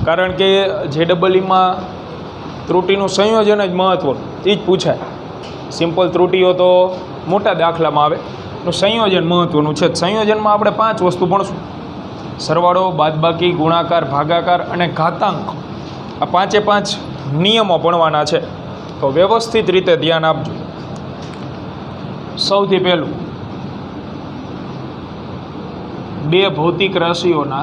कारण के JEE में त्रुटिનું संयोजन ज महत्वનું એ જ પૂછાય। सिम्पल त्रुटिओ तो मोटा दाखलामां आवे, तो संयोजन महत्वनुं छे। संयोजनमां आपणे 5 वस्तु भणशुं, सरवाळो, बादबाकी, गुणाकार, भागाकार अने घातांक। आ 5 नियमो भणवाना छे, तो व्यवस्थित रीते ध्यान आपजो। सौथी पहेलुं, बे भौतिक राशिओना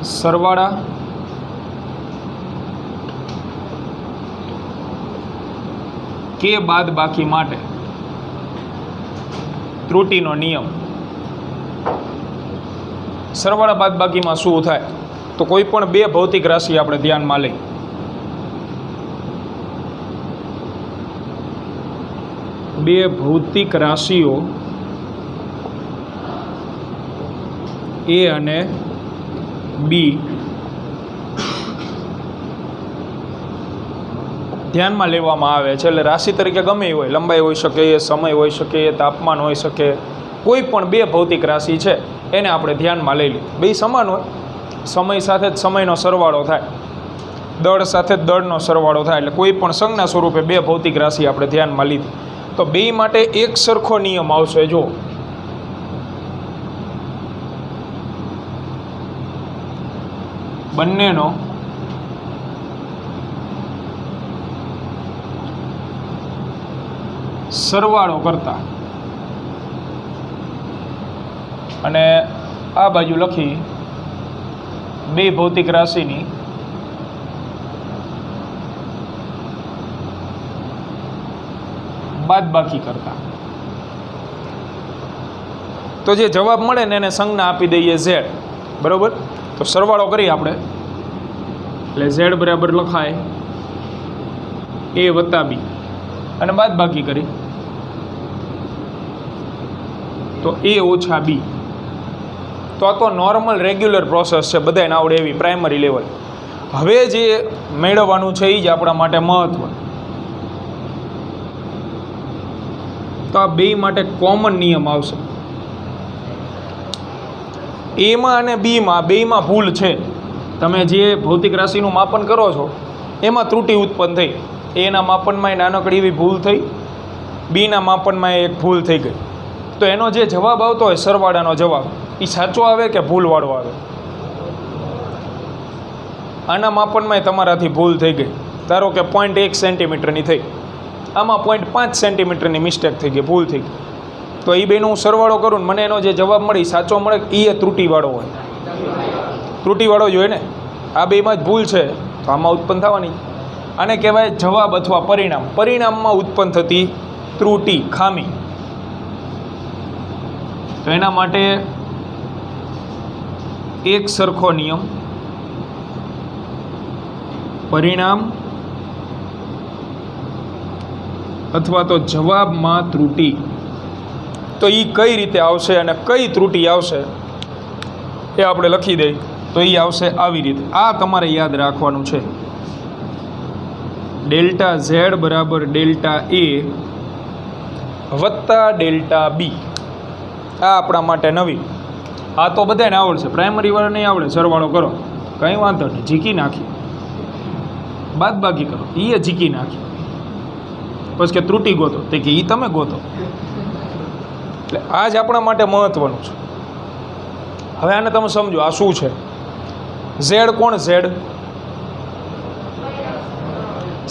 सरवाळा के बादबाकी माटे त्रुटिनो नियम। सरवाळा बादबाकी में शुं थाय, तो कोई पण बे भौतिक राशि आपणे ध्यान में लई, बे भौतिक राशिओ ए अने बी ध्यान में लेवामां आवे छे। એટલે राशि तरीके गमे होय, लंबाई होई शके, समय होई शके, तापमान होई शके, कोई पण बे भौतिक राशि छे एने आपणे ध्यान में लई ली। बे समान होय, समय साथे समयनो सरवाळो थाय, दळ साथे दळनो सरवाळो थाय, એટલે कोई पण संज्ञा स्वरूपे बे भौतिक राशि आपणे ध्यान में लीधी। तो बे माटे एक सरखो नियम आवशे। जो बंनेनो सरवाळो करता अने आ बाजू लखी बे भौतिक राशिनी बादबाकी करता, तो जे जवाब मळे ने एने संज्ञा आपी दઈએ z, बराबर। तो सरवाळो करी आपणे, એટલે z बराबर लखाय a वत्ता b અને બાદબાકી કરી तो a ઓછા b। तो आ तो नॉर्मल रेग्युलर प्रोसेस है, बधाने आवडे एवी प्राइमरी लेवल। हवे जे मेळववानुं छे ई ज आपणा माटे महत्व। तो आ बे माटे कॉमन नियम आवशे। ए मां अने बी मां बेयमां भूल छे। तमे जे भौतिक राशिनुं मापन करो छो एमां त्रुटि उत्पन्न थई, ए ना मापनमां नानकड़ी एवी भूल थई, बी ना मापनमां एक भूल थई गई। तो एनो जे जवाब आवतो होय सरवाळानो जवाब ई साचो आवे के भूलवाळो आवे। आना मापनमां तमाराथी भूल थई गई, धारो के 0.1 सेंटीमीटरनी थई, आमां 0.5 सेंटीमीटरनी मिस्टेक थई गई, भूल थई गई। तो ई बेनो सरवाळो करूँ मने एनो जे जवाब मळे साचो मळे ई त्रुटिवाळो होय, त्रुटिवाळो ज होय ने। आ बेमां ज भूल छे तो आमां उत्पन्न थवानी। आने कहेवाय जवाब अथवा परिणाम। परिणाममां उत्पन्न थती त्रुटि, खामी। तो एना माटे एक सरखो नियम, परिणाम अथवा तो जवाबमां त्रुटि। तो ई कई रीते आवशे अने कई त्रुटि आवशे ए आपणे लखी दઈએ। तो ई आवशे आवी रीते। आ तमारे याद राखवानुं छे, डेल्टा z बराबर डेल्टा a वत्ता डेल्टा b। आ अपना माटे नवी। आ तो बधाने आवडशे, प्राइमरी वाळा नहीं आवडे। सरवाळो करो कई वांधो नहीं, झीकी नाखी, बादबाकी करो ई झीकी नाखी, पछी के त्रुटि गोतो, ते के ई तमे गोतो। એટલે આ જ આપણા માટે મહત્વનું છે। હવે આને તમે સમજો, આ શું છે? ઝેડ કોણ?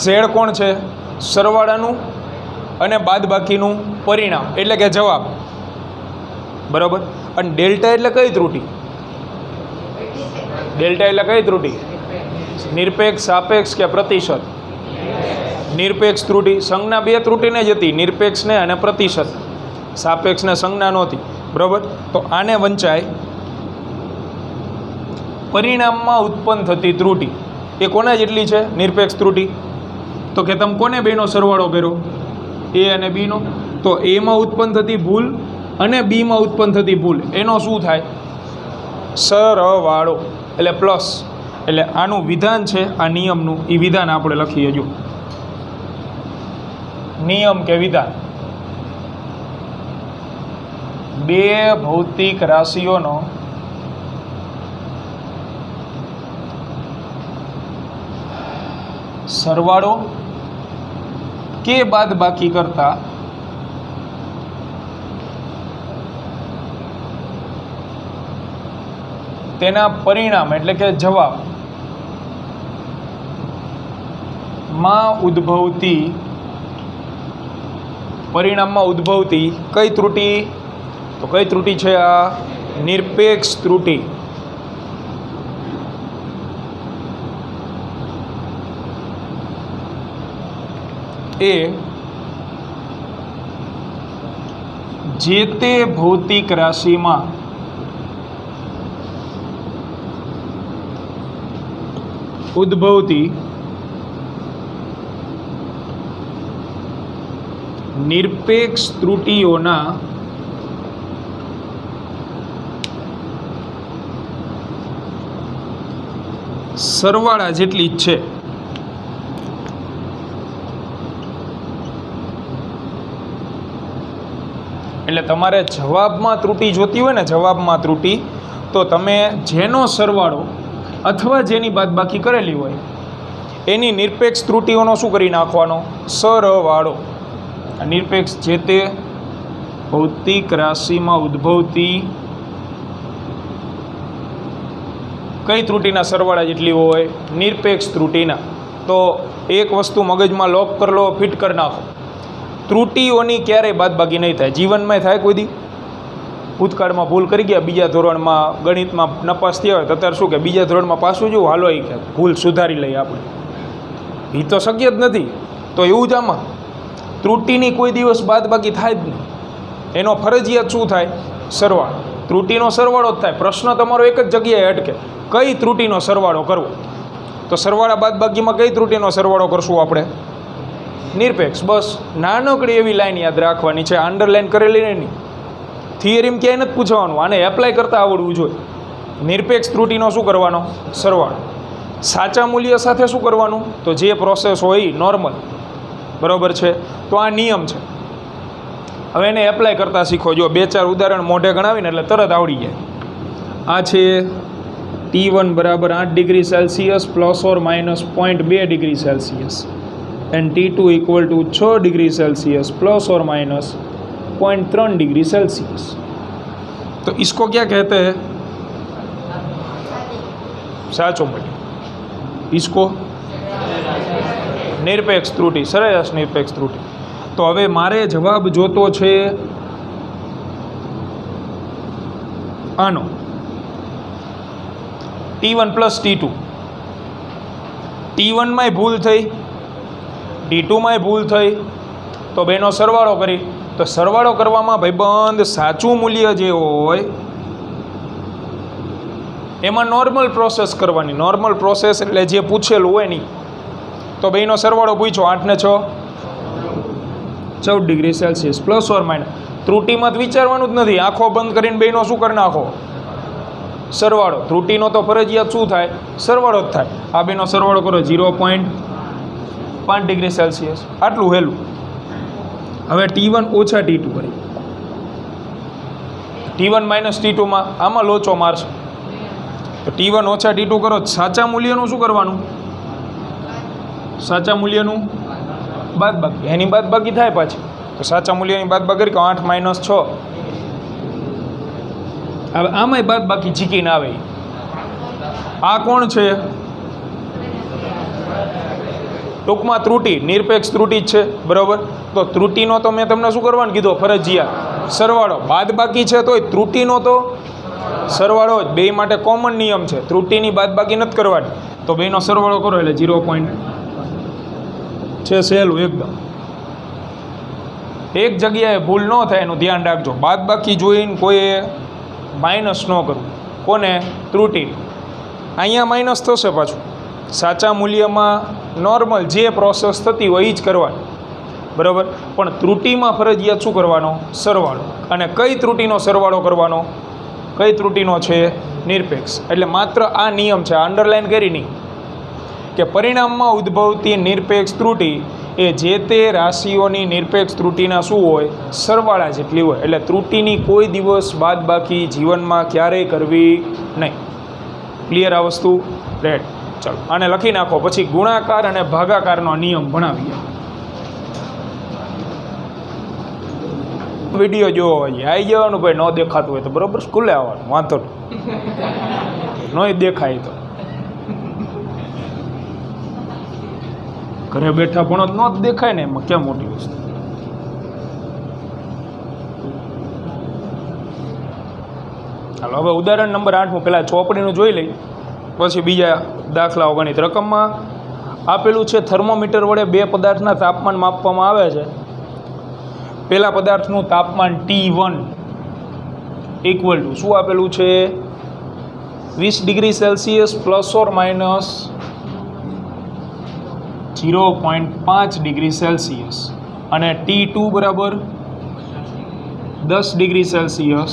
ઝેડ કોણ છે? સરવાળાનું અને બાદબાકીનું પરિણામ, એટલે કે જવાબ, બરાબર। અને ડેલ્ટા એટલે કઈ ત્રુટિ? ડેલ્ટા એટલે કઈ ત્રુટિ? નિરપેક્ષ, સાપેક્ષ કે પ્રતિશત? નિરપેક્ષ ત્રુટિ। સંજ્ઞા બે ત્રુટિને જ હતી, નિરપેક્ષને અને પ્રતિશત। સાપેક્ષને સંજ્ઞા નહોતી, બરાબર। તો આને વંચાય પરિણામમાં ઉત્પન્ન થતી ત્રુટિ। એ કોના જેટલી છે નિરપેક્ષ ત્રુટિ? તો કે તમે કોને બેનો સરવાળો કર્યો? એ અને બીનો। તો એમાં ઉત્પન્ન થતી ભૂલ અને બીમાં ઉત્પન્ન થતી ભૂલ, એનો શું થાય? સરવાળો, એટલે પ્લસ। એટલે આનું વિધાન છે, આ નિયમનું, એ વિધાન આપણે લખીએ। જો નિયમ કે વિધાન, બે ભૌતિક રાશિઓનો સરવાળો કે બાદબાકી કરતા તેના પરિણામ એટલે કે જવાબ માં ઉદ્ભવતી પરિણામમાં ઉદ્ભવતી કઈ ત્રુટિ? તો કઈ ત્રુટિ છે આ? નિરપેક્ષ ત્રુટિ. એ જે તે ભૌતિક રાશિમાં ઉદ્ભવતી નિરપેક્ષ ત્રુટિઓના સરવાળા જેટલી જ છે. એટલે તમારે જવાબમાં ત્રુટિ જોતી હોય ને, જવાબમાં ત્રુટિ, તો તમે જેનો સરવાળો અથવા જેની બાદબાકી કરેલી હોય એની નિરપેક્ષ ત્રુટિઓનો શું કરી નાખવાનો? સરવાળો. નિરપેક્ષ જે તે ભૌતિક રાશિમાં ઉદ્ભવતી કઈ ત્રુટિના સરવાળા જેટલી હોય? નિરપેક્ષ ત્રુટિના. તો એક વસ્તુ મગજમાં લોક કરી લો, ફિટ કરી નાખો. ત્રુટિઓની ક્યારેય બાદબાકી નહીં થાય. જીવનમાં થાય કોઈ દી? ભૂતકાળમાં ભૂલ કરી ગયા, બીજા ધોરણમાં ગણિતમાં નપાસ થયા હોય તો અત્યારે શું કે બીજા ધોરણમાં પાછું જવું, હાલો એ કે ભૂલ સુધારી લઈએ આપણે. એ તો શક્ય જ નથી. તો એવું જ આમાં ત્રુટિની કોઈ દિવસ બાદબાકી થાય જ નહીં. એનો ફરજિયાત શું થાય? સરવાળો. ત્રુટિનો સરવાળો જ થાય. પ્રશ્ન તમારો એક જ જગ્યાએ અટકે, કઈ ત્રુટિનો સરવાળો કરવો? તો સરવાળા બાદબાકીમાં કઈ ત્રુટિનો સરવાળો કરશું આપણે? નિરપેક્ષ. બસ નાનકડી એવી લાઈન યાદ રાખવાની છે, અંડરલાઈન કરેલી નહીં. થિયરીમાં ક્યાંય નથી પૂછવાનું, આને એપ્લાય કરતાં આવડવું જોઈએ. નિરપેક્ષ ત્રુટિનો શું કરવાનો? સરવાળો. સાચા મૂલ્ય સાથે શું કરવાનું? તો જે પ્રોસેસ હોય નોર્મલ, બરાબર છે. તો આ નિયમ છે. હવે એને એપ્લાય કરતાં શીખો. જો 2-4 ઉદાહરણ મોઢે ગણાવીને એટલે તરત આવડી જાય. આ છે T1 બરાબર 8 degree Celsius plus or minus 0.2 degree Celsius and T2 equal to 6 degree Celsius plus और माइनस 0.3 डिग्री सेल्सियस. तो इसको क्या कहते हैं? साचो बेटे, इसको निरपेक्ष त्रुटि, सरेराश निरपेक्ष त्रुटि. तो हवे मारे जवाब जोतो छे आनो T1 प्लस T2. T1 में भूल थई, T2 में भूल थई, तो बेनो सरवाळो करी. तो सरवाळो करवामां भाईबंध साचुं मूल्य जे होय एमां नॉर्मल प्रोसेस करवानी. नॉर्मल प्रोसेस एटले जे पूछेलुं होय नहीं. तो बेनो सरवाळो पूछो 8 ने 6 14 डिग्री सेल्सियस प्लस और माइनस. त्रुटिमां विचारवानुं ज नथी. आँखो बंद करीने बेनो शुं करी नाखो? सरवाळो. त्रुटिनो तो फरजियात शुं थाय? सरवाळो ज थाय. आ बेनो सरवाळो करो 0.5 डिग्री सेल्सियस. आटलुं हेलुं. हवे T1 ओछा T2 करी. T1 माइनस T2 में आमां लोचो मारशे. तो T1 ओछा T2 करो. साचा मूल्यनुं शुं करवानुं? साचा मूल्यनुं बादबाकी. एनी बादबाकी थाय पाછી. तो साचा मूल्यनी बादबाकी करी 8 माइनस 6. हवे आमांय बादबाकी झीकीने आवे. आ कोण छे? टूंकमां त्रुटि, निरपेक्ष त्रुटि छे, बराबर. तो त्रुटिनो तो मैं तमने शुं करवानुं कीधुं? फरजियात सरवाळो. बादबाकी छे तोय त्रुटिनो तो सरवाळो ज. बेय माटे कॉमन नियम छे. त्रुटिनी बादबाकी नथी करवानी. तो बेयनो सरवाळो करो એટલે 0. છે સહેલું એકદમ. એક જગ્યાએ ભૂલ ન થાય એનું ધ્યાન રાખજો. બાદબાકી જોઈને કોઈએ માઇનસ ન કરવું. કોને? ત્રુટિ. અહીંયા માઇનસ થશે પાછું. સાચા મૂલ્યમાં નોર્મલ જે પ્રોસેસ થતી હોય એ જ કરવાની, બરાબર. પણ ત્રુટિમાં ફરજિયાત શું કરવાનો? સરવાળો. અને કઈ ત્રુટિનો સરવાળો કરવાનો? કઈ ત્રુટિનો છે? નિરપેક્ષ. એટલે માત્ર આ નિયમ છે, અંડરલાઇન કરી નહીં, કે પરિણામમાં ઉદ્ભવતી નિરપેક્ષ ત્રુટિ એ જે તે રાશિઓની નિરપેક્ષ ત્રુટિના શું હોય, સરવાળા જેટલી હોય. એટલે ત્રુટિની કોઈ દિવસ બાદબાકી જીવનમાં ક્યારેય કરવી નહીં. ક્લિયર આ વસ્તુ? રેડ. ચલો આને લખી નાખો, પછી ગુણાકાર અને ભાગાકારનો નિયમ ભણાવીએ. વિડીયો જોવો હોય આવી જવાનું ભાઈ, ન દેખાતું હોય તો બરોબર સ્કૂલે આવવાનું, વાંધો નહીં દેખાય તો ઘરે બેઠા ભણો ન જ દેખાય ને, એમાં ક્યાં મોટી વસ્તુ. હાલો હવે ઉદાહરણ નંબર 8 હું પહેલાં ચોપડીનું જોઈ લઈ, પછી બીજા દાખલાઓ ગણિત. રકમમાં આપેલું છે થર્મોમીટર વડે બે પદાર્થના તાપમાન માપવામાં આવે છે. પહેલા પદાર્થનું તાપમાન T1 ઇક્વલ ટુ શું આપેલું છે, 20 degree Celsius plus or minus 0.5 degree Celsius, અને T2 બરાબર 10 degree Celsius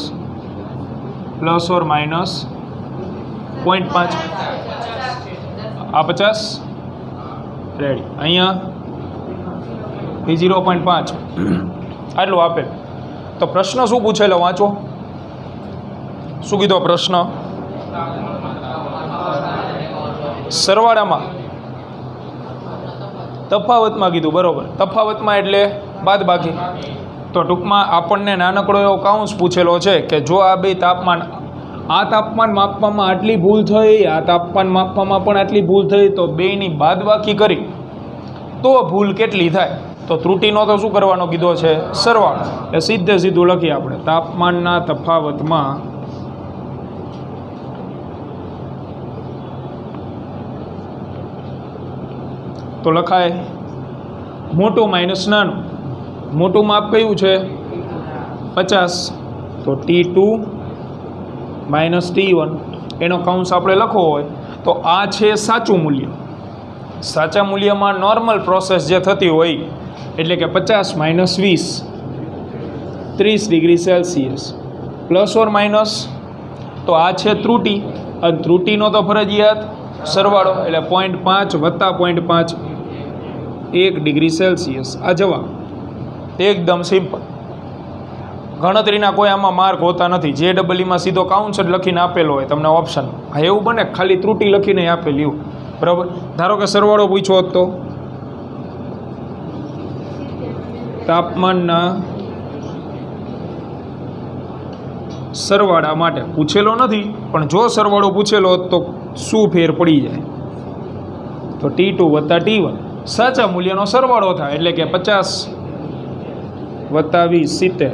plus or minus 0.5. આ 50 રેડી. અહીંયા એ 0.5 આટલું આપેલ. તો પ્રશ્ન શું પૂછેલો વાંચો. શું કીધો પ્રશ્ન? સરવાળામાં તફાવતમાં કીધું, બરોબર. તફાવતમાં એટલે બાદબાકી. તો ટૂંકમાં આપણને નાનકડો એવો કાઉન્સ પૂછેલો છે કે જો આ બે તાપમાન, આ તાપમાન માપવામાં આટલી ભૂલ થઈ, આ તાપમાન માપવામાં પણ આટલી ભૂલ થઈ, તો બેની બાદબાકી કરી તો ભૂલ કેટલી થાય? તો ત્રુટિનો તો શું કરવાનો કીધો છે, સરવાળો. એટલે સીધે સીધું લખીએ આપણે, તાપમાનના તફાવતમાં તો લખાય મોટું માઇનસ નાનું. મોટું માપ કયું છે 50, તો T2 માઇનસ T1 એનો કાઉન્સ આપણે લખવો હોય તો આ છે સાચું મૂલ્ય. સાચા મૂલ્યમાં નોર્મલ પ્રોસેસ જે થતી હોય એટલે કે 50 minus 20 30 degree Celsius plus or minus, તો આ છે ત્રુટિ, અને ત્રુટિનો તો ફરજિયાત સરવાળો એટલે 0.5 વત્તા 0.5 1 ડિગ્રી સેલ્સિયસ. આ જવાબ એકદમ સિમ્પલ. ગણતરીના કોઈ આમાં માર્ક હોતા નથી. JEEમાં સીધો કાઉન્સ જ લખીને આપેલો હોય તમને ઓપ્શન. હા એવું બને ખાલી ત્રુટિ લખીને આપેલી હોય, બરાબર. ધારો કે સરવાળો પૂછ્યો તો તાપમાનના સરવાળા માટે પૂછેલો નથી, પણ જો સરવાળો પૂછેલો હોત તો શું ફેર પડી જાય? તો T2 વત્તા T1 સાચા મૂલ્યનો સરવાળો થાય એટલે કે 50 વત્તા 20 70.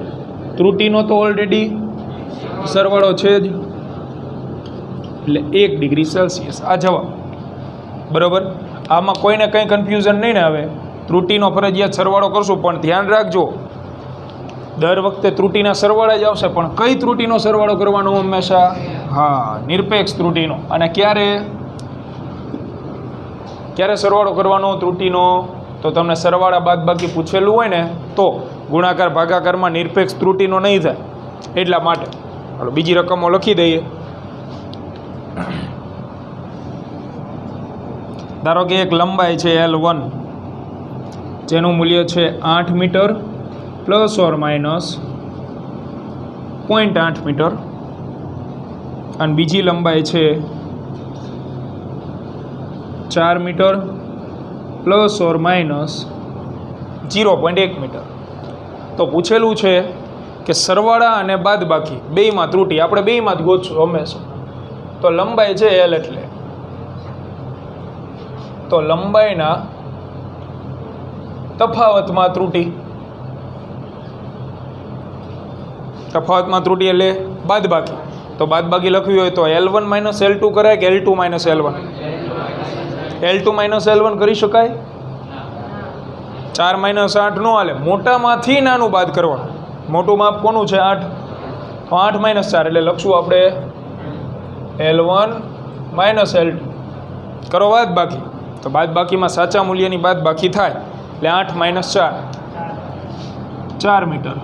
ત્રુટિનો તો ઓલરેડી સરવાળો છે જ એટલે 1 ડિગ્રી સેલ્સિયસ. આ જવાબ બરાબર. આમાં કોઈને કંઈ કન્ફ્યુઝન નહીં ને. હવે ત્રુટિનો ફરજિયાત સરવાળો કરશું, પણ ધ્યાન રાખજો દર વખતે ત્રુટિના સરવાળા જ આવશે, પણ કઈ ત્રુટિનો સરવાળો કરવાનો હંમેશા? હા, નિરપેક્ષ ત્રુટિનો. અને ક્યારે સરવાળો કરવાનો ત્રુટિનો? તો તમને સરવાળા બાદબાકી પૂછેલું હોય ને તો ગુણાકાર ભાગાકારમાં નિરપેક્ષ ત્રુટિનો નહીં થાય, એટલા માટે. હાલો બીજી રકમો લખી દઈએ. ધારો કે એક લંબાઈ છે L1 જેનું મૂલ્ય છે 8 metre plus or minus 0.8 metre, અને બીજી લંબાઈ છે 4 metre plus or minus 0.1 metre. તો પૂછેલું છે કે સરવાળા અને બાદબાકી બેયમાં ત્રુટિ, આપણે બેયમાં જ ગોતશું હંમેશા. તો લંબાઈ છે L, એટલે તો લંબાઈના તફાવતમાં ત્રુટિ. તફાવતમાં ત્રુટિ એટલે બાદબાકી. તો બાદબાકી લખવી હોય તો L1 માઇનસ L2 કરાય કે L2 minus L1? L2 minus L1 કરી શકાય. 4 માઇનસ 8 નો હાલે, મોટામાંથી નાનું બાદ કરવાનું. મોટું માપ કોનું છે 8, તો 8 માઇનસ 4 એટલે લખશું આપણે L1 માઇનસ L2. કરો બાદ બાકી, તો બાદ બાકીમાં સાચા મૂલ્યની બાદ બાકી થાય એટલે 8 માઇનસ 4 મીટર.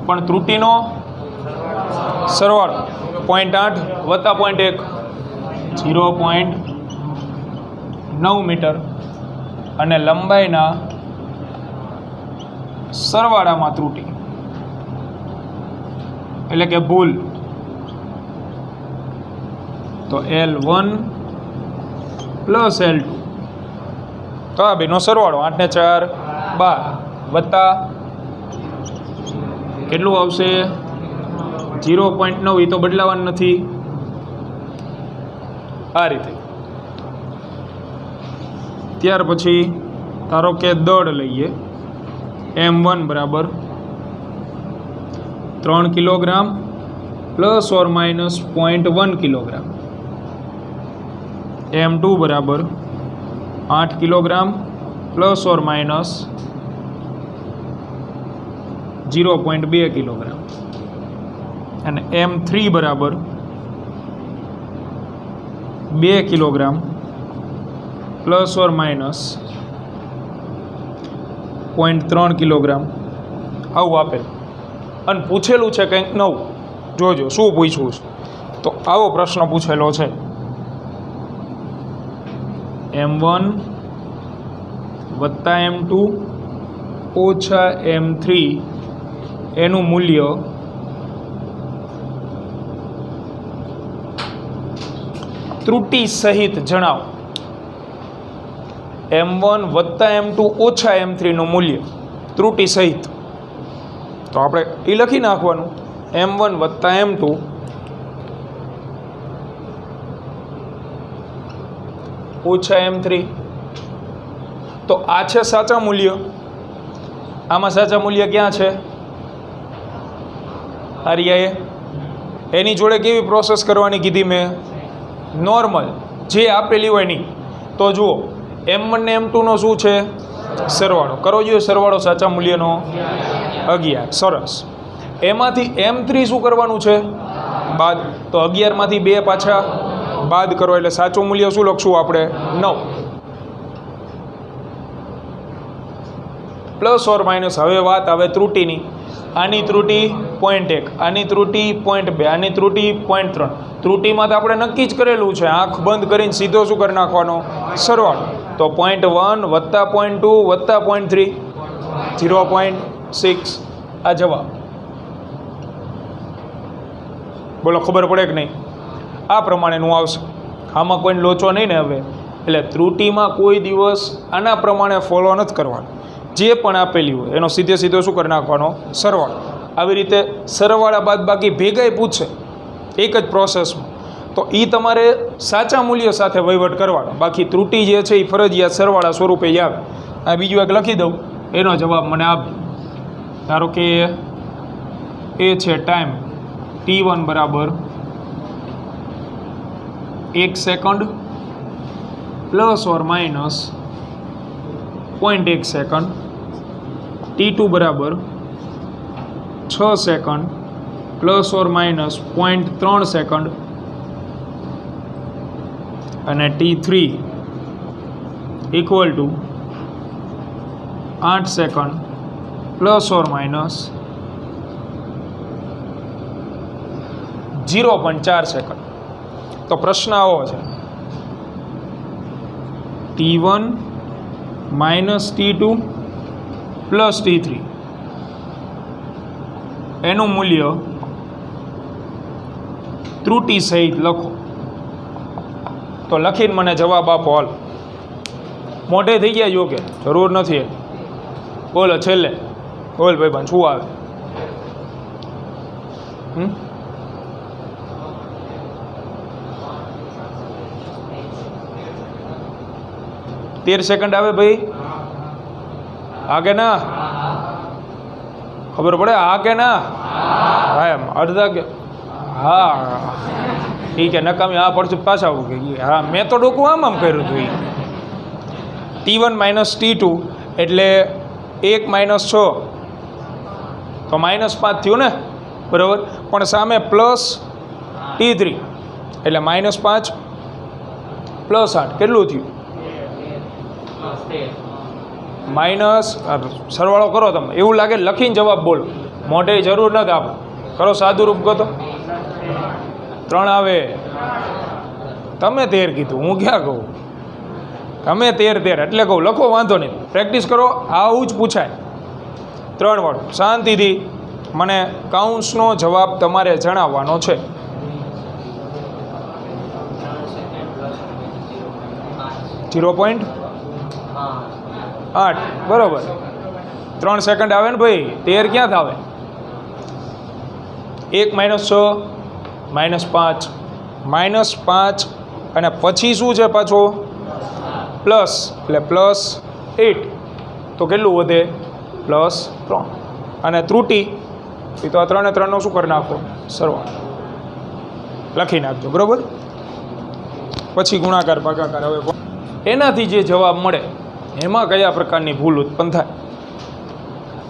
પણ ત્રુટિનો સરવાળો 0.8 વત્તા 0.1 0.9 મીટર, અને લંબાઈના સરવાળામાં ત્રુટી એટલે કે ભૂલ, તો L1 પ્લસ L2, તો આ બેનો સરવાળો 8 ને 4 12 વત્તા કેટલું આવશે 0.9, એ તો બદલાવાનું નથી. આ રીતે. ત્યાર પછી ધારો કે દળ લઈએ, M1 બરાબર 3 kilogram plus or minus 0.1 kilogram, M2 બરાબર 8 kilogram plus or minus 0.2 kilogram, અને M3 બરાબર 2 kilogram plus or minus 0.3 kilogram. આવું આપેલ અને પૂછેલું છે કંઈક નવું. જોજો શું પૂછવું છે. તો આવો પ્રશ્ન પૂછેલો છે, M1 વત્તા M2 ઓછા M3 એનું મૂલ્ય ત્રુટિ સહિત જણાવો. M1 વત્તા M2 ઓછા M3નું મૂલ્ય ત્રુટિ સહિત. તો આપણે એ લખી નાખવાનું, M1 વત્તા M2 ઓછા M3. તો આ છે સાચા મૂલ્ય. આમાં સાચા મૂલ્ય ક્યાં છે? આર્યાએ એની જોડે કેવી પ્રોસેસ કરવાની કીધી મેં? નોર્મલ, જે આપેલી હોય નહીં. તો જુઓ M1 ને M2નો શું છે? સરવાળો કરો જોઈએ. સરવાળો સાચા મૂલ્યનો 11. સરસ. એમાંથી M3 શું કરવાનું છે? બાદ. તો 11માંથી 2 પાછા બાદ કરો એટલે સાચું મૂલ્ય શું લખશું આપણે? 9. Plus or minus. હવે વાત આવે ત્રુટિની. આની ત્રુટિ 0.1, આની ત્રુટિ 0.2, આની ત્રુટિ 0.3. ત્રુટિમાં તો આપણે નક્કી જ કરેલું છે, આંખ બંધ કરીને સીધો શું કરી નાખવાનો? સરવાળો. તો 0.1 વત્તા 0.2 વત્તા 0.3 0.6. આ જવાબ. બોલો ખબર પડે કે નહીં? આ પ્રમાણેનું આવશે. આમાં કોઈ લોચો નહીં ને હવે. એટલે ત્રુટિમાં કોઈ દિવસ આના પ્રમાણે ફોલો નથી કરવાનું. જે પણ આપેલી હોય એનો સીધે સીધો શું કરી નાખવાનો? સરવાળો. આવી રીતે સરવાળા બાદ બાકી ભેગાઈ પૂછે એક જ પ્રોસેસમાં, તો એ તમારે સાચા મૂલ્ય સાથે વહીવટ કરવાનો. બાકી ત્રુટિ જે છે એ ફરજિયાત સરવાળા સ્વરૂપે આવે. આ બીજું એક લખી દઉં, એનો જવાબ મને આપજો. ધારો કે એ છે ટાઈમ T1 બરાબર 1 second plus or minus 0.1 second, T2 બરાબર 6 second plus or minus 0.3 second, અને T3 equal to 8 second plus or minus 0.4 second. તો પ્રશ્ન આવો છે, T1 minus T2 plus T3 એનું મૂલ્ય ત્રુટિ સહિત લખો. તો લખીને મને જવાબ આપો. હાલ મોઢે થઈ ગયા જો કે જરૂર નથી. બોલો છેલ્લે બોલ ભાઈ બન શું આવે? 13 સેકન્ડ આવે ભાઈ. હા કે ના? ખબર પડે? હા કે ના? હા એમ અડધા કે હા ઠીક છે. નકામી હા પડશે પાછા આવું કે હા મેં તો ડોકું આમ કર્યું હતું. T1 માઇનસ T2 એટલે 1 માઇનસ 6 તો -5 થયું ને, બરાબર. પણ સામે પ્લસ T3 એટલે -5 પ્લસ 8 કેટલું થયું? માઇનસ. સરવાળો કરો તમે. એવું લાગે લખીને જવાબ બોલો, મોઢે જરૂર નથી. આપો કરો સાદું રૂપ કહો તો 3 આવે. તમે 13 કીધું, હું ક્યાં કહું? તમે 13 એટલે કહું લખો, વાંધો નહીં. પ્રેક્ટિસ કરો, આવું જ પૂછાય. 3 વાળું. શાંતિથી મને કાઉન્સનો જવાબ તમારે જણાવવાનો છે. .8 બરાબર. 3 સેકન્ડ આવે ને ભાઈ, 13 ક્યાં થાવે? 1 - 6 -5 અને પછી શું છે પાછો પ્લસ, એટલે +8 તો કેટલું વધે? +3. અને ત્રુટી એ તો આ 3 ને 3નો શું કરી નાખો? સરવાળો લખી નાખજો. બરાબર. પછી ગુણાકાર ભાગાકાર. હવે એનાથી જે જવાબ મળે એમાં કયા પ્રકારની ભૂલ ઉત્પન્ન થાય.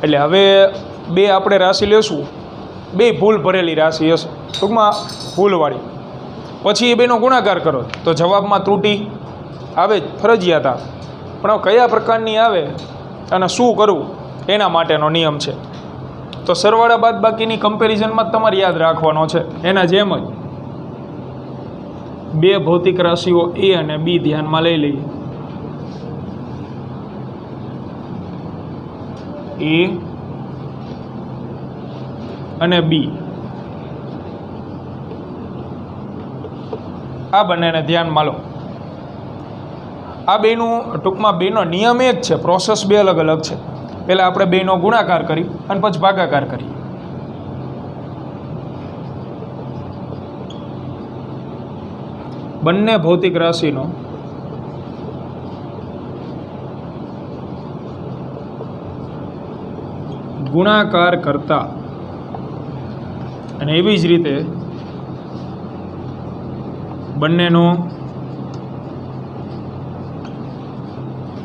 એટલે હવે 2 આપણે રાશિ લેશું, 2 ભૂલ ભરેલી રાશિ હશે, ટૂંકમાં ભૂલવાળી. પછી એ બેનો ગુણાકાર કરો તો જવાબમાં ત્રુટી આવે જ, ફરજિયાત આવે. પણ હવે કયા પ્રકારની આવે અને શું કરવું એના માટેનો નિયમ છે. તો સરવાળા બાદ બાકીની કમ્પેરિઝનમાં તમારે યાદ રાખવાનો છે. એના જેમ જ 2 ભૌતિક રાશિઓ A અને B ધ્યાનમાં લઈ લઈએ. A અને B, આ બંનેને ધ્યાનમાં લો. આ બેનું ટૂંકમાં બેનો નિયમ એક છે, પ્રોસેસ 2 અલગ અલગ છે. પહેલાં આપણે બેનો ગુણાકાર કરી અને પછી ભાગાકાર કરી. બંને ભૌતિક રાશિનો ગુણાકાર કરતા અને એવી જ રીતે બંનેનો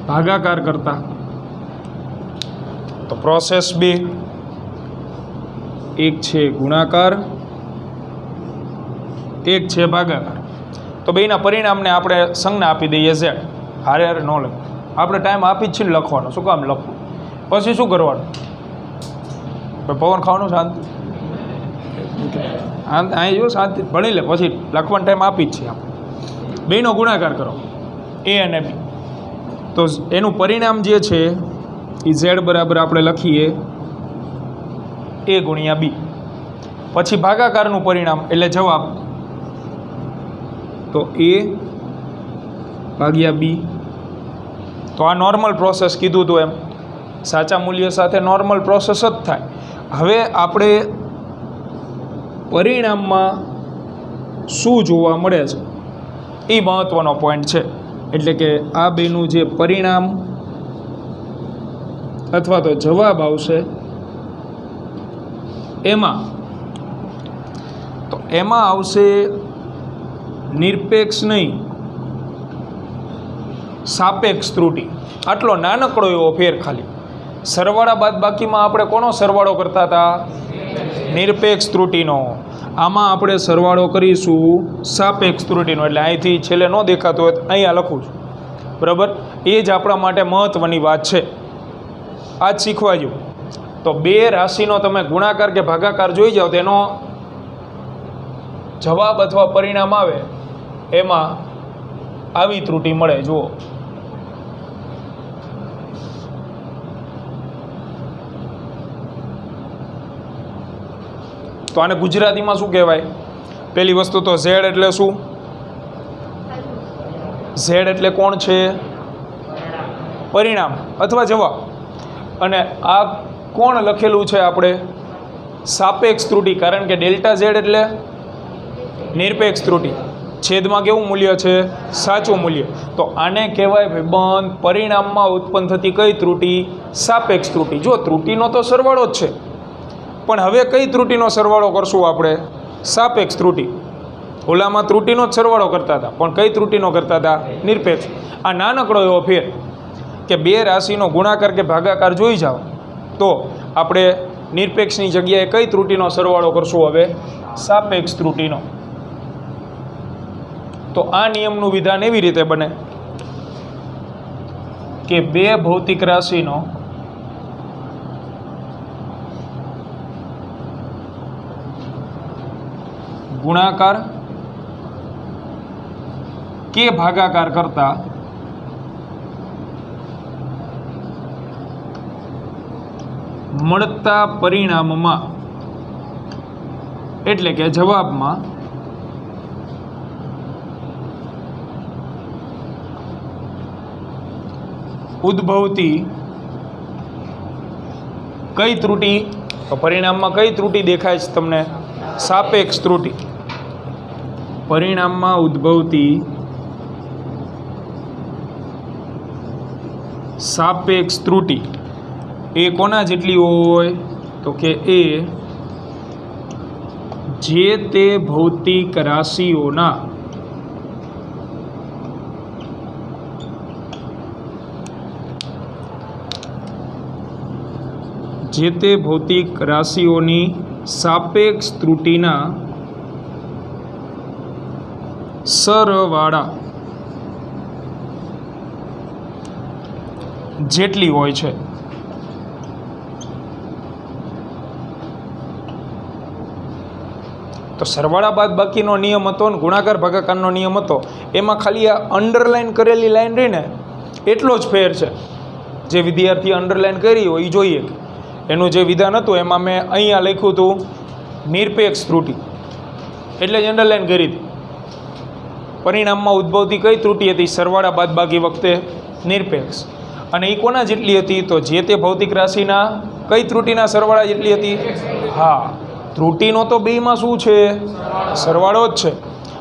ભાગાકાર કરતા. તો પ્રોસેસ 2, એક છે ગુણાકાર, એક છે ભાગાકાર. તો બેના પરિણામને આપણે સંજ્ઞા આપી દઈએ Z. હારે હારે ન લખ, આપણે ટાઈમ આપી જ છે ને લખવાનો. શું કામ લખવું? પછી શું કરવાનું? પવન ખાવાનું શાંતિ. અહીં જો શાંતિ ભણી લે, પછી લખવાનો ટાઈમ આપી જ છે આપણે. બેનો ગુણાકાર કરો, A અને B. તો એનું પરિણામ જે છે એ Z બરાબર આપણે લખીએ A × B. પછી ભાગાકારનું પરિણામ એટલે જવાબ, તો A/B. તો આ નોર્મલ પ્રોસેસ કીધું હતું એમ, સાચા મૂલ્ય સાથે નોર્મલ પ્રોસેસ જ થાય. હવે આપણે પરિણામમાં શું જોવા મળે છે એ મહત્ત્વનો પોઈન્ટ છે. એટલે કે આ બેનું જે પરિણામ અથવા તો જવાબ આવશે એમાં આવશે નિરપેક્ષ નહીં, સાપેક્ષ ત્રુટિ. આટલો નાનકડો એવો ફેર ખાલી. સરવાળા બાદ બાકીમાં આપણે કોનો સરવાળો કરતા હતા? નિરપેક્ષ ત્રુટિનો. આમાં આપણે સરવાળો કરીશું સાપેક્ષ ત્રુટિનો. એટલે અહીંથી છેલ્લે ન દેખાતો હોય તો અહીંયા લખું છું. બરાબર. એ જ આપણા માટે મહત્ત્વની વાત છે, આ જ શીખવા જેવું. તો 2 રાશિનો તમે ગુણાકાર કે ભાગાકાર જોઈ જાઓ, તેનો જવાબ અથવા પરિણામ આવે એમાં આવી ત્રુટિ મળે. જુઓ, તો આને ગુજરાતીમાં શું કહેવાય? પહેલી વસ્તુ તો Z એટલે શું? Z એટલે કોણ છે? પરિણામ અથવા જવાબ. અને આ કોણ લખેલું છે આપણે? સાપેક્ષ ત્રુટિ. કારણ કે ΔZ એટલે નિરપેક્ષ ત્રુટિ. છેદમાં કેવું મૂલ્ય છે? સાચું મૂલ્ય. તો આને કહેવાય ભાઈબંધ પરિણામમાં ઉત્પન્ન થતી કઈ ત્રુટિ? સાપેક્ષ ત્રુટિ. જો ત્રુટિનો તો સરવાળો જ છે, પણ હવે કઈ ત્રુટિનો સરવાળો કરશું આપણે? સાપેક્ષ ત્રુટિ. ઓલામાં ત્રુટિનો જ સરવાળો કરતા હતા, પણ કઈ ત્રુટિનો કરતા હતા? નિરપેક્ષ. આ નાનકડો એવો ફેર કે 2 રાશિનો ગુણાકાર કે ભાગાકાર જોઈ જાઓ તો આપણે નિરપેક્ષની જગ્યાએ કઈ ત્રુટિનો સરવાળો કરશું હવે? સાપેક્ષ ત્રુટિનો. તો આ નિયમનું વિધાન એવી રીતે બને કે 2 ભૌતિક રાશિનો ગુણાકાર કે ભાગાકાર કરતા મળતા પરિણામમાં એટલે કે જવાબમાં ઉદ્ભવતી કઈ ત્રુટિ, તો પરિણામમાં કઈ ત્રુટિ દેખાય છે તમને? સાપેક્ષ ત્રુટિ. પરિણામમાં ઉદ્ભવતી સાપેક્ષ ત્રુટિ એ કોના જેટલી હોય? તો કે એ જે તે ભૌતિક રાશિઓના જે તે ભૌતિક રાશિઓની સાપેક્ષ ત્રુટિના સરવાળા જેટલી હોય છે. તો સરવાળા બાદ બાકીનો નિયમ હતો ને ગુણાકાર ભાગાકારનો નિયમ હતો, એમાં ખાલી આ અંડરલાઇન કરેલી લાઈન રહી ને એટલો જ ફેર છે. જે વિદ્યાર્થીએ અંડરલાઇન કરી હોય એ જોઈએ કે એનું જે વિધાન હતું એમાં મેં અહીંયા લખ્યું હતું નિરપેક્ષ ત્રુટિ, એટલે જ અંડરલાઇન કરી હતી. પરિણામમાં ઉદ્ભવતી કઈ ત્રુટિ હતી? સરવાળા બાદ બાકી વખતે નિરપેક્ષ. અને એ કોના જેટલી હતી? તો જે તે ભૌતિક રાશિના કઈ ત્રુટિના સરવાળા જેટલી હતી? હા, ત્રુટિનો તો બેમાં શું છે? સરવાળો જ છે.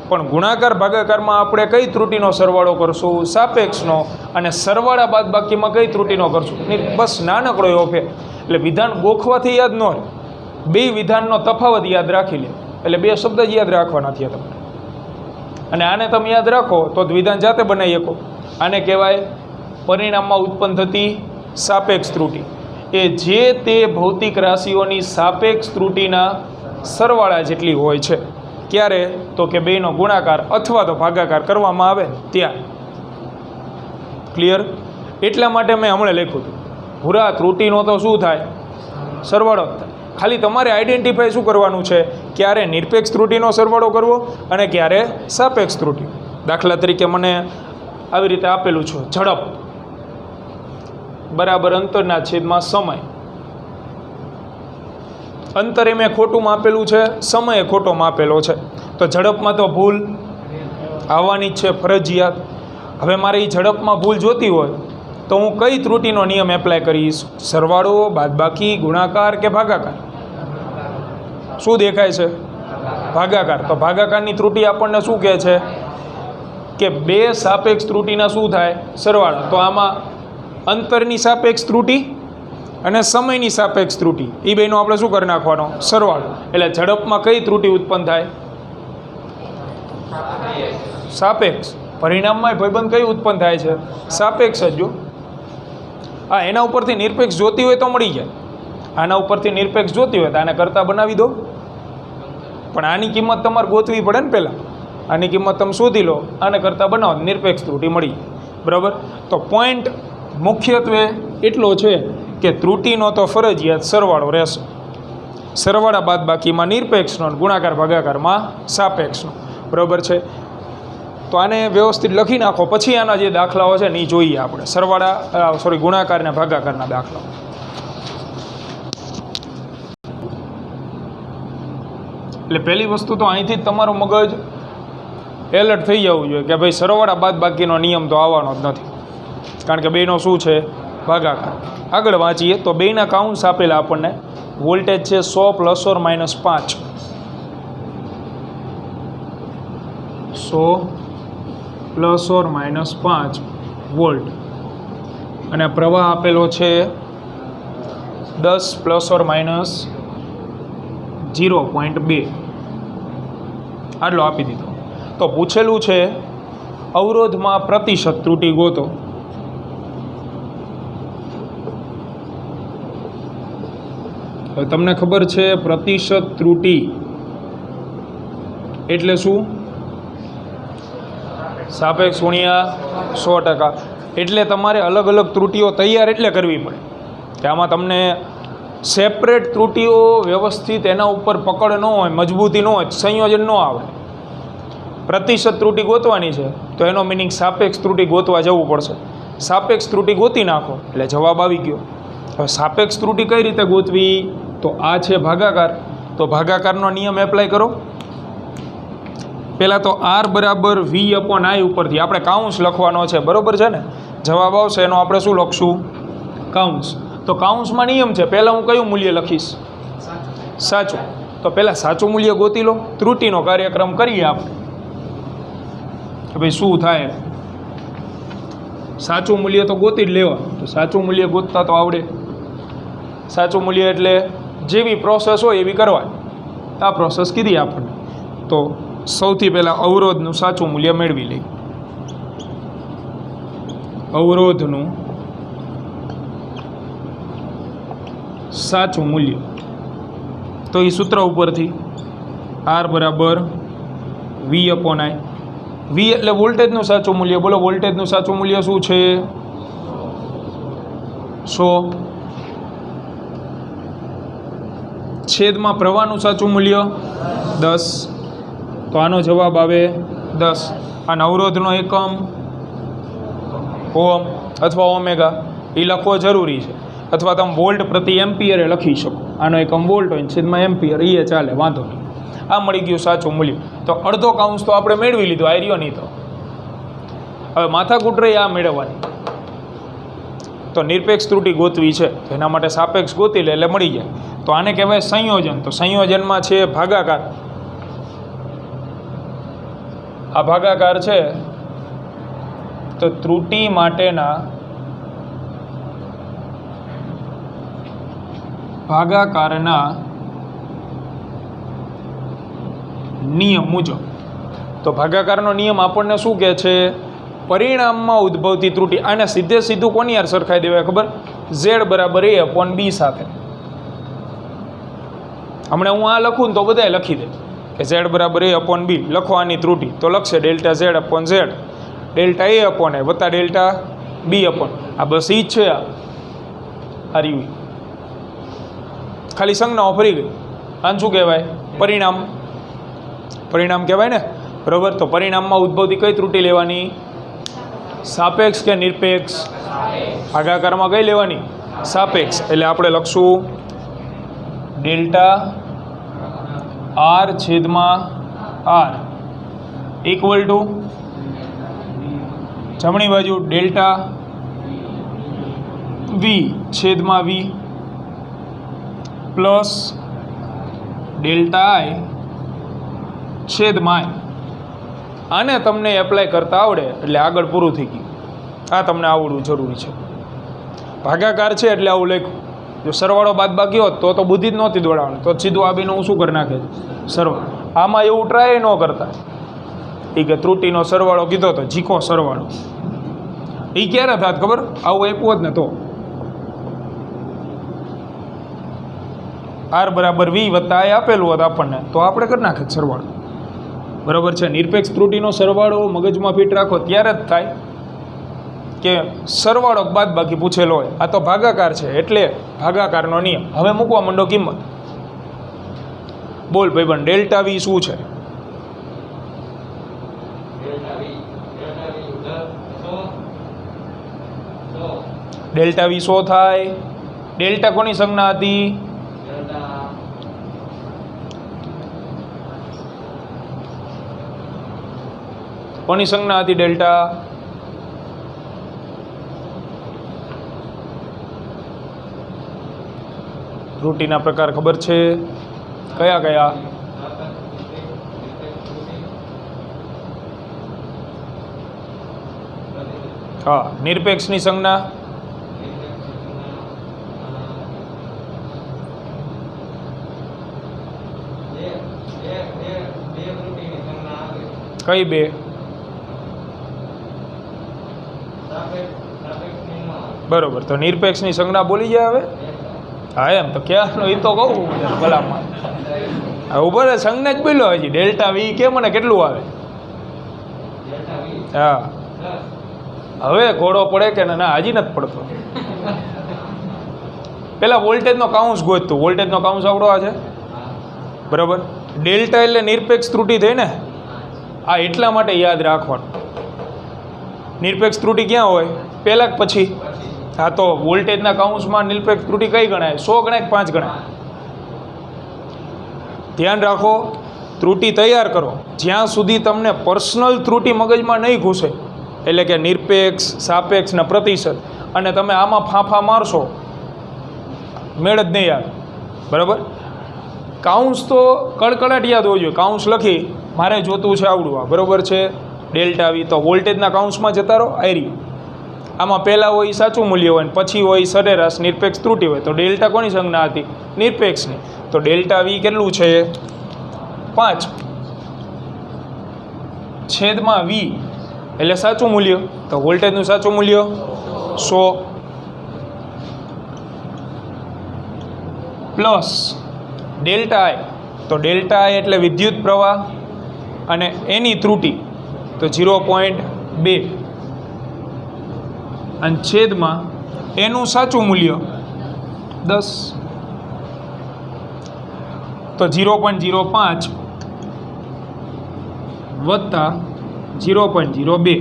પણ ગુણાકાર ભાગાકારમાં આપણે કઈ ત્રુટિનો સરવાળો કરશું? સાપેક્ષનો. અને સરવાળા બાદ બાકીમાં કઈ ત્રુટિનો કરશું? બસ નાનકડો એવો ફેર. એટલે વિધાન ગોખવાથી યાદ ન રહે, બે વિધાનનો તફાવત યાદ રાખી લે, એટલે બે શબ્દ જ યાદ રાખવાના થયા તમને. અને આને તમે યાદ રાખો તો વિધાન જાતે બનાવી શકો. આને કહેવાય પરિણામમાં ઉત્પન્ન થતી સાપેક્ષ ત્રુટિ. એ જે તે ભૌતિક રાશિઓની સાપેક્ષ ત્રુટિના સરવાળા જેટલી હોય છે. ક્યારે? તો કે બેનો ગુણાકાર અથવા તો ભાગાકાર કરવામાં આવે ત્યાં. ક્લિયર? એટલા માટે મેં હમણાં લખ્યું હતું પૂરા ત્રુટિનો તો શું થાય? સરવાળો જ થાય. ખાલી તમારે આઈડેન્ટિફાઈ શું કરવાનું છે? ક્યારે નિરપેક્ષ ત્રુટિનો સરવાળો કરવો અને ક્યારે સાપેક્ષ ત્રુટિ. દાખલા તરીકે મને આવી રીતે આપેલું છે ઝડપ બરાબર અંતરના છેદમાં સમય. અંતરે મેં ખોટું માપેલું છે, સમયે ખોટો માપેલો છે, તો ઝડપમાં તો ભૂલ આવવાની જ છે ફરજિયાત. હવે મારે એ ઝડપમાં ભૂલ જોતી હોય તો હું કઈ ત્રુટિનો નિયમ એપ્લાય કરીશ? સરવાળો, બાદબાકી, ગુણાકાર કે ભાગાકાર? શું દેખાય છે? ભાગાકાર. તો ભાગાકારની ત્રુટિ આપણને શું કહે છે? કે બે સાપેક્ષ ત્રુટિના શું થાય? સરવાળા. તો આમાં અંતરની સાપેક્ષ ત્રુટિ અને સમયની સાપેક્ષ ત્રુટિ એ બેનો આપણે શું કરી નાખવાનો? સરવાળો. એટલે ઝડપમાં કઈ ત્રુટિ ઉત્પન્ન થાય? સાપેક્ષ. પરિણામમાં ભાઈબંધ કઈ ઉત્પન્ન થાય છે? સાપેક્ષ જ. જો હા, એના ઉપરથી નિરપેક્ષ જોતી હોય તો મળી જાય. આના ઉપરથી નિરપેક્ષ જોતી હોય તો આને કરતા બનાવી દો. પણ આની કિંમત તમારે ગોતવી પડે ને પહેલાં. આની કિંમત તમે શોધી લો, આને કરતા બનાવો, નિરપેક્ષ ત્રુટિ મળી. બરાબર? તો પોઈન્ટ મુખ્યત્વે એટલો છે કે ત્રુટિનો તો ફરજિયાત સરવાળો રહેશે. સરવાળા બાદ બાકીમાં નિરપેક્ષનો, ગુણાકાર ભાગાકારમાં સાપેક્ષનો. બરાબર છે? તો આને વ્યવસ્થિત લખી નાખો. પછી આના જે દાખલાઓ છે ને એ જોઈએ આપણે. ગુણાકાર અને ભાગાકારના દાખલાઓ. એટલે પહેલી વસ્તુ તો અહીંથી જ તમારું મગજ એલર્ટ થઈ જવું જોઈએ કે ભાઈ સરવાળા બાદ બાકીનો નિયમ તો આવવાનો જ નથી, કારણ કે બેનો શું છે? ભાગાકાર. આગળ વાંચીએ તો બેના કાઉન્ટ્સ આપેલા આપણને. વોલ્ટેજ છે 100 ± 5, 100 ± 5 વોલ્ટ. અને પ્રવાહ આપેલો છે 10 ± 0.2. આટલો આપી દીધો. તો પૂછેલું છે અવરોધમાં પ્રતિશત ત્રુટિ ગોતો. હવે તમને ખબર છે પ્રતિશત ત્રુટિ એટલે શું? સાપેક્ષ ગુણ્યા 100%. એટલે તમારે અલગ અલગ ત્રુટિઓ તૈયાર એટલે કરવી પડે કે આમાં તમને સેપરેટ ત્રુટિઓ વ્યવસ્થિત એના ઉપર પકડ ન હોય, મજબૂતી ન હોય, સંયોજન ન આવે. પ્રતિશત ત્રુટિ ગોતવાની છે તો એનો મિનિંગ સાપેક્ષ ત્રુટિ ગોતવા જવું પડશે. સાપેક્ષ ત્રુટિ ગોતી નાખો એટલે જવાબ આવી ગયો. હવે સાપેક્ષ ત્રુટિ કઈ રીતે ગોતવી? તો આ છે ભાગાકાર, તો ભાગાકારનો નિયમ એપ્લાય કરો. પહેલાં તો r બરાબર v/i ઉપરથી આપણે કાઉન્સ લખવાનો છે, બરાબર છે ને? જવાબ આવશે એનો આપણે શું લખશું? કાઉન્સ. તો કાઉન્સમાં નિયમ છે, પહેલાં હું કયું મૂલ્ય લખીશ? સાચું. તો પહેલાં સાચું મૂલ્ય ગોતી લો, ત્રુટિનો કાર્યક્રમ કરીએ આપણે કે ભાઈ શું થાય. સાચું મૂલ્ય તો ગોતી જ લેવા. તો સાચું મૂલ્ય ગોતતા તો આવડે. સાચું મૂલ્ય એટલે જેવી પ્રોસેસ હોય એવી કરવા. આ પ્રોસેસ કીધી આપણને. તો સૌથી પહેલાં અવરોધનું સાચું મૂલ્ય મેળવી લઈએ. અવરોધનું સાચું મૂલ્ય, તો એ સૂત્ર ઉપરથી r બરાબર v/i. v એટલે વોલ્ટેજનું સાચું મૂલ્ય. બોલો વોલ્ટેજનું સાચું મૂલ્ય શું છે? 100. છેદમાં પ્રવાહનું સાચું મૂલ્ય 10. તો આનો જવાબ આવે 10. આ અવરોધનો એકમ ઓહમ અથવા ઓમેગા એ લખવો જરૂરી છે, અથવા તમે વોલ્ટ પ્રતિ એમ્પિયરે લખી શકો. આનો એકમ વોલ્ટ હોય, છેદમાં એમ્પિયર, એ ચાલે, વાંધો નહીં. આ મળી ગયું સાચું મૂલ્ય. તો અડધો કાઉન્સ તો આપણે મેળવી લીધો, આર્યો નહીં. તો હવે માથાકૂટ રહી આ મેળવવાની. તો નિરપેક્ષ ત્રુટિ ગોતવી છે, તો એના માટે સાપેક્ષ ગોતી લે એટલે મળી જાય. તો આને કહેવાય સંયોજન. તો સંયોજનમાં છે ભાગાકાર. આ ભાગાકાર છે તો ત્રુટિ માટેના ભાગાકારના નિયમ મુજબ. તો ભાગાકારનો નિયમ આપણને શું કહે છે? પરિણામમાં ઉદ્ભવતી ત્રુટિ. આને સીધે સીધું કોની યાર સરખાઈ દેવાય ખબર? z બરાબર a/b સાથે. હમણાં હું આ લખું ને તો બધાએ લખી દે કે z બરાબર a/b. લખવાની ત્રુટિ તો લખશે ડેલ્ટા z/z, ડેલ્ટા a/a વત્તા ડેલ્ટા b/. આ બસ ઈ જ છે. આ રીવી ખાલી સંજ્ઞાઓ ફરી ગઈ. આને શું કહેવાય? પરિણામ. પરિણામ કહેવાય ને, બરાબર? તો પરિણામમાં ઉદ્ભવતી કઈ ત્રુટિ લેવાની? સાપેક્ષ કે નિરપેક્ષ? ભાગાકારમાં કઈ લેવાની? સાપેક્ષ. એટલે આપણે લખશું ડેલ્ટા r/r ઇક્વલ ટુ જમણી બાજુ delta v/v plus delta i/i. આને તમને એપ્લાય કરતા આવડે એટલે આગળ પૂરું થઈ ગયું. આ તમને આવડવું જરૂરી છે. ભાગાકાર છે એટલે આવું લખ્યું. જો સરવાળો બાદ બાકી હોત તો બુદ્ધિ જ નહોતી દોડાવવાની. તો સીધું આ બેનું હું શું કરી નાખે? સરવાળો. આમાં એવું ટ્રાય ન કરતા. એ કે ત્રુટિનો સરવાળો કીધો તો જીકો સરવાળો. એ ક્યારે થાત ખબર? આવું આપ્યું હોત ને તો r બરાબર v વત્તા i આપેલું હોત આપણને, તો આપણે કરી નાખે સરવાળો. બરાબર છે? નિરપેક્ષ ત્રુટિનો સરવાળો મગજમાં ફિટ રાખો ત્યારે જ થાય કે સરવાળો બાદ બાકી પૂછેલો હોય. આ તો ભાગાકાર છે એટલે ભાગાકારનો નિયમ. હવે મૂકવા માંડો કિંમત. બોલ ભાઈબંધ, ડેલ્ટા વી શું છે? ડેલ્ટા વી 100 થાય. ડેલ્ટા કોની સંજ્ઞા હતી? કોની સંજ્ઞા હતી ડેલ્ટા? ત્રુટિના પ્રકાર ખબર છે? કયા કયા? હા, નિરપેક્ષની સંજ્ઞા કઈ બે? બરોબર. તો નિરપેક્ષની સંજ્ઞા બોલી જાય હવે? હા એમ તો ક્યાંનો એ તો કહું ભલામાં. હવે ઉભો રે, સંજ્ઞા જ બોલ્યો હજી. ડેલ્ટા વી કે મને કેટલું આવે? હા, હવે ઘોડો પડે કે ના? હજી નથી પડતો. પેલા વોલ્ટેજનો કાઉન્સ ગોતતું. વોલ્ટેજનો કાઉન્સ આવડો આ છે, બરાબર? ડેલ્ટા એટલે નિરપેક્ષ ત્રુટિ થઈ ને. આ એટલા માટે યાદ રાખવાનું. નિરપેક્ષ ત્રુટિ ક્યાં હોય? પહેલાં કે પછી? હા, તો વોલ્ટેજના કાઉન્સમાં નિરપેક્ષ ત્રુટિ કઈ ગણાય? 100 ગણાય કે 5 ગણાય? ધ્યાન રાખો, ત્રુટિ તૈયાર કરો જ્યાં સુધી તમને પર્સનલ ત્રુટિ મગજમાં નહીં ઘૂસે, એટલે કે નિરપેક્ષ, સાપેક્ષ ને પ્રતિશત, અને તમે આમાં ફાંફા મારશો મેળ જ નહીં આવે. બરાબર? કાઉન્સ તો કડકડાટ યાદ હોવું જોઈએ. કાઉન્સ લખી મારે જોતું છે આવડું આ, બરાબર છે, ડેલ્ટા વી, તો વોલ્ટેજના કાઉન્સમાં જતા રહો. આયરી આમાં પહેલાં હોય સાચું મૂલ્ય હોય ને પછી હોય સરેરાશ નિરપેક્ષ ત્રુટિ હોય. તો ડેલ્ટા કોની સંજ્ઞા હતી? નિરપેક્ષની. તો ડેલ્ટા વી કેટલું છે? 5 છેદમાં વી એટલે સાચું મૂલ્ય. તો વોલ્ટેજનું સાચું મૂલ્ય 100 પ્લસ ડેલ્ટા આઈ. તો ડેલ્ટા આઈ એટલે વિદ્યુત પ્રવાહ અને એની ત્રુટિ તો 0.2 અને છેદમાં એનું સાચું મૂલ્ય 10. તો 0.05 વત્તા 0.02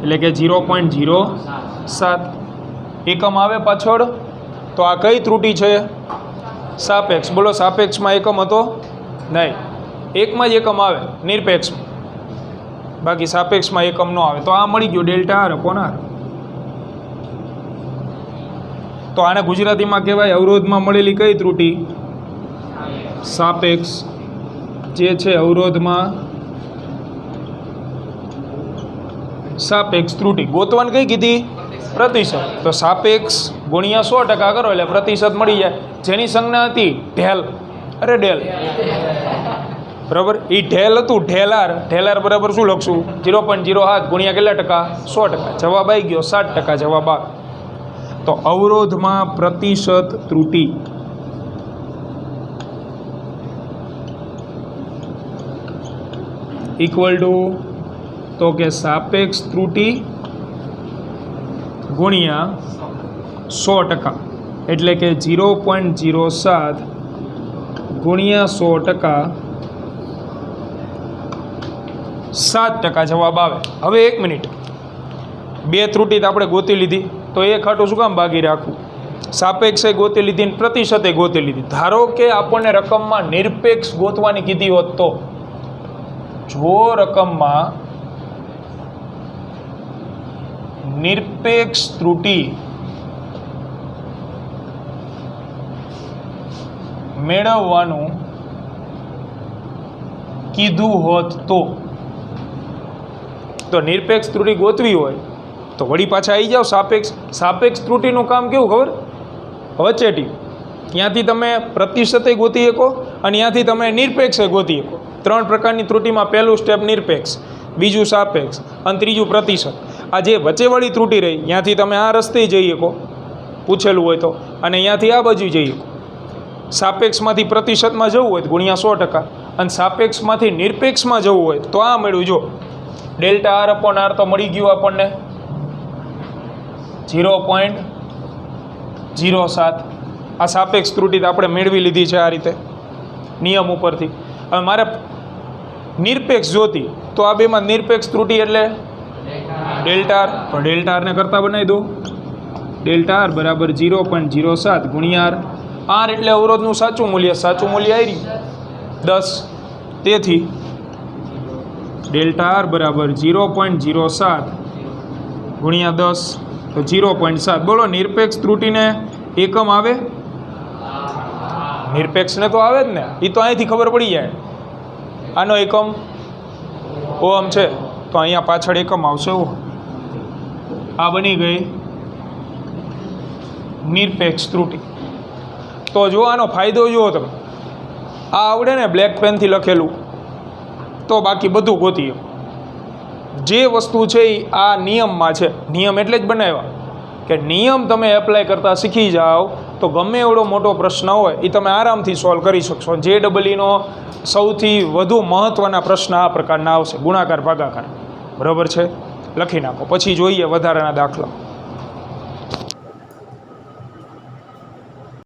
એટલે કે 0.07 એકમ આવે પાછળ. તો આ કઈ ત્રુટિ છે? સાપેક્ષ. બોલો, સાપેક્ષમાં એકમ હતો નહીં, એકમાં જ એકમ આવે નિરપેક્ષમાં, બાકી સાપેક્ષમાં એકમ ન આવે. તો આ મળી ગયો ડેલ્ટા આર અપોન આર. તો આને ગુજરાતીમાં કહેવાય અવરોધમાં મળેલી કઈ ત્રુટિ? સાપેક્ષ. જે છે અવરોધમાં સાપેક્ષ ત્રુટિ. ગોતવાન કઈ કીધી? પ્રતિશત. તો સાપેક્ષ ગુણ્યા 100% કરો એટલે પ્રતિશત મળી જાય. જેની સંજ્ઞા હતી ઢેલ, અરે ડેલ, બરાબર, એ ઢેલ હતું ઢેલાર. ઢેલાર બરાબર શું લખશું? 0.07 ગુણ્યા કેટલા ટકા? 100%. જવાબ આવી ગયો 60%. જવાબ આવે. તો અવરોધમાં પ્રતિશત ત્રુટિ ઇક્વલ ટુ તો કે સાપેક્ષ ત્રુટિ ગુણ્યા 100%, એટલે કે 0.07 ગુણ્યા 100%, 7% જવાબ આવે. હવે 1 મિનિટ, બે ત્રુટિ તો આપણે ગોતી લીધી, તો એક ખાટું શું કામ બાકી રાખવું? સાપેક્ષે ગોતી લીધી ને પ્રતિશતે ગોતી લીધી. ધારો કે આપણને રકમમાં નિરપેક્ષ ગોતવાની કીધી હોત તો, જો રકમમાં નિરપેક્ષ ત્રુટિ મેળવવાનું કીધું હોત તો નિરપેક્ષ ત્રુટિ ગોતવી હોય તો વળી પાછા આવી જાઓ સાપેક્ષ. સાપેક્ષ ત્રુટિનું કામ કેવું ખબર? વચેટી. ત્યાંથી તમે પ્રતિશતે ગોતી શકો અને ત્યાંથી તમે નિરપેક્ષે ગોતી શકો. 3 પ્રકારની ત્રુટિમાં પહેલું સ્ટેપ નિરપેક્ષ, બીજું સાપેક્ષ અને ત્રીજું પ્રતિશત. આ જે વચ્ચેવાળી ત્રુટિ રહી ત્યાંથી તમે આ રસ્તે જઈ શકો પૂછેલું હોય તો, અને ત્યાંથી આ બાજુ જઈ શકો. સાપેક્ષમાંથી પ્રતિશતમાં જવું હોય તો ગુણ્યા 100%, અને સાપેક્ષમાંથી નિરપેક્ષમાં જવું હોય તો આ મળ્યું. જો ડેલ્ટા આર અપોન આર તો મળી ગયું આપણને 0.07. આ સાપેક્ષ ત્રુટિ આપણે મેળવી લીધી છે આ રીતે નિયમ ઉપરથી. હવે મારે નિરપેક્ષ જોતી તો આ બેમાં નિરપેક્ષ ત્રુટિ એટલે ડેલ્ટા આર. તો ડેલ્ટા આરને કરતાં બનાવી દો. ડેલ્ટા આર બરાબર 0.07 ગુણ્યા આર. આર એટલે અવરોધનું સાચું મૂલ્ય આવી રહ્યું 10. તેથી ડેલ્ટા આર બરાબર 0.07 ગુણ્યા 10 તો 0.7. બોલો, નિરપેક્ષ ત્રુટિને એકમ આવે? નિરપેક્ષને તો આવે જ ને, એ તો અહીંથી ખબર પડી જાય. આનો એકમ ઓહમ છે તો અહીંયા પાછળ એકમ આવશે. આ બની ગઈ નિરપેક્ષ ત્રુટિ. તો જો આનો ફાયદો જુઓ તમે, આ આવડે ને બ્લેક પેનથી લખેલું તો બાકી બધું ગોતીએ. જે વસ્તુ છે એ આ નિયમમાં છે. નિયમ એટલે જ બનાવ્યા કે નિયમ તમે એપ્લાય કરતાં શીખી જાઓ તો ગમે એવડો મોટો પ્રશ્ન હોય એ તમે આરામથી સોલ્વ કરી શકશો. JEEનો સૌથી વધુ મહત્ત્વના પ્રશ્ન આ પ્રકારના આવશે, ગુણાકાર ભાગાકાર. બરાબર છે? લખી નાખો, પછી જોઈએ વધારાના દાખલા.